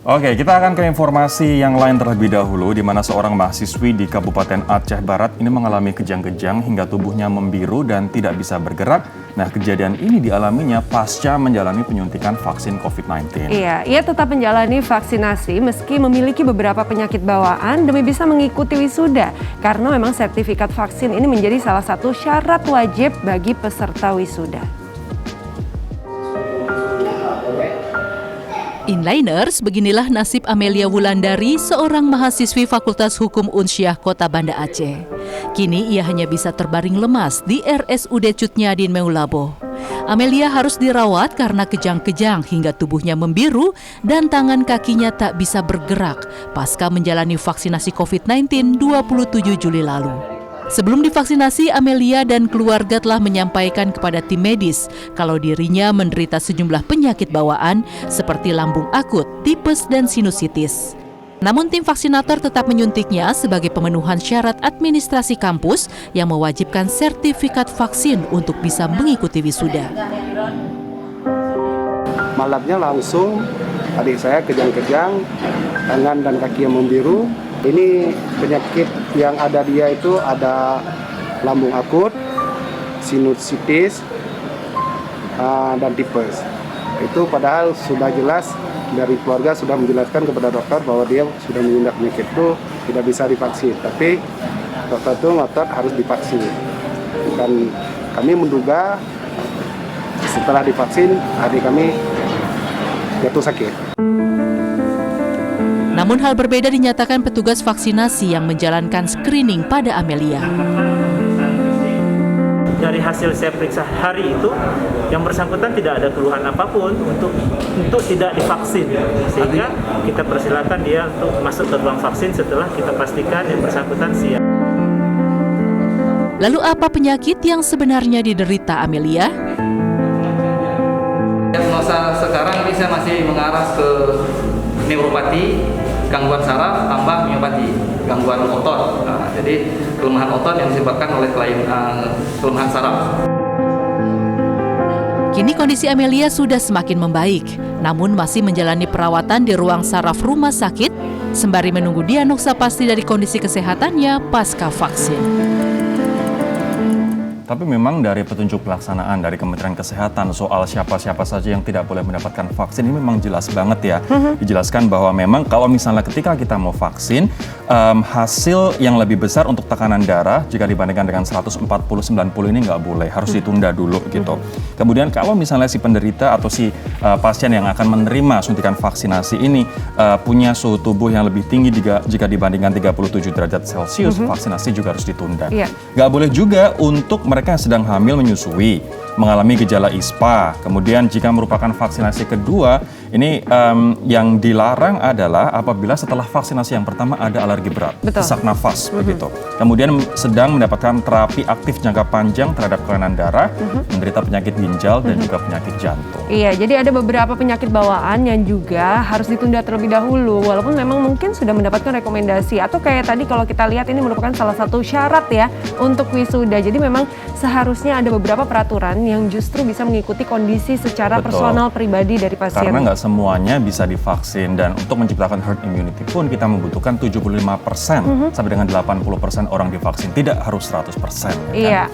Oke, kita akan ke informasi yang lain terlebih dahulu, di mana seorang mahasiswi di Kabupaten Aceh Barat ini mengalami kejang-kejang hingga tubuhnya membiru dan tidak bisa bergerak. Nah, kejadian ini dialaminya pasca menjalani penyuntikan vaksin COVID-19. Iya, ia tetap menjalani vaksinasi meski memiliki beberapa penyakit bawaan demi bisa mengikuti wisuda. Karena memang sertifikat vaksin ini menjadi salah satu syarat wajib bagi peserta wisuda. Inliners, beginilah nasib Amelia Wulandari, seorang mahasiswi Fakultas Hukum Unsyah Kota Banda Aceh. Kini ia hanya bisa terbaring lemas di RSUD Cut Nyadin Meulabo. Amelia harus dirawat karena kejang-kejang hingga tubuhnya membiru dan tangan kakinya tak bisa bergerak pasca menjalani vaksinasi COVID-19 27 Juli lalu. Sebelum divaksinasi, Amelia dan keluarga telah menyampaikan kepada tim medis kalau dirinya menderita sejumlah penyakit bawaan seperti lambung akut, tipes, dan sinusitis. Namun tim vaksinator tetap menyuntiknya sebagai pemenuhan syarat administrasi kampus yang mewajibkan sertifikat vaksin untuk bisa mengikuti wisuda. Malamnya langsung adik saya kejang-kejang, tangan dan kaki yang membiru. Ini penyakit yang ada dia itu ada lambung akut, sinusitis, dan tipes. Itu padahal sudah jelas dari keluarga sudah menjelaskan kepada dokter bahwa dia sudah mengidap penyakit itu tidak bisa divaksin. Tapi dokter itu ngotot harus divaksin. Dan kami menduga setelah divaksin adik kami jatuh sakit. Namun hal berbeda dinyatakan petugas vaksinasi yang menjalankan screening pada Amelia. Dari hasil saya periksa hari itu, yang bersangkutan tidak ada keluhan apapun untuk tidak divaksin. Sehingga kita persilakan dia untuk masuk ke ruang vaksin setelah kita pastikan yang bersangkutan siap. Lalu apa penyakit yang sebenarnya diderita Amelia? Diagnosa sekarang bisa masih mengarah ke neuropati, gangguan saraf tambah miopati, gangguan otot. Jadi kelemahan otot yang disebabkan oleh kelemahan saraf. Kini kondisi Amelia sudah semakin membaik, namun masih menjalani perawatan di ruang saraf rumah sakit sembari menunggu diagnosa pasti dari kondisi kesehatannya pasca vaksin. Tapi memang dari petunjuk pelaksanaan dari Kementerian Kesehatan soal siapa-siapa saja yang tidak boleh mendapatkan vaksin ini memang jelas banget ya. Dijelaskan bahwa memang kalau misalnya ketika kita mau vaksin, hasil yang lebih besar untuk tekanan darah jika dibandingkan dengan 140-90 ini nggak boleh, harus ditunda dulu gitu. Kemudian kalau misalnya si penderita atau si pasien yang akan menerima suntikan vaksinasi ini punya suhu tubuh yang lebih tinggi jika dibandingkan 37 derajat Celcius, vaksinasi juga harus ditunda. Nggak boleh juga untuk mereka yang sedang hamil menyusui, mengalami gejala ISPA. Kemudian jika merupakan vaksinasi kedua, ini yang dilarang adalah apabila setelah vaksinasi yang pertama ada alergi berat, sesak nafas begitu. Kemudian sedang mendapatkan terapi aktif jangka panjang terhadap kelainan darah, menderita penyakit ginjal dan juga penyakit jantung. Iya, jadi ada beberapa penyakit bawaan yang juga harus ditunda terlebih dahulu, walaupun memang mungkin sudah mendapatkan rekomendasi. Atau kayak tadi kalau kita lihat ini merupakan salah satu syarat ya untuk wisuda. Jadi memang seharusnya ada beberapa peraturan yang justru bisa mengikuti kondisi secara personal pribadi dari pasien. Karena nggak semuanya bisa divaksin, dan untuk menciptakan herd immunity pun kita membutuhkan 75% sampai dengan 80% orang divaksin, tidak harus 100%. Iya.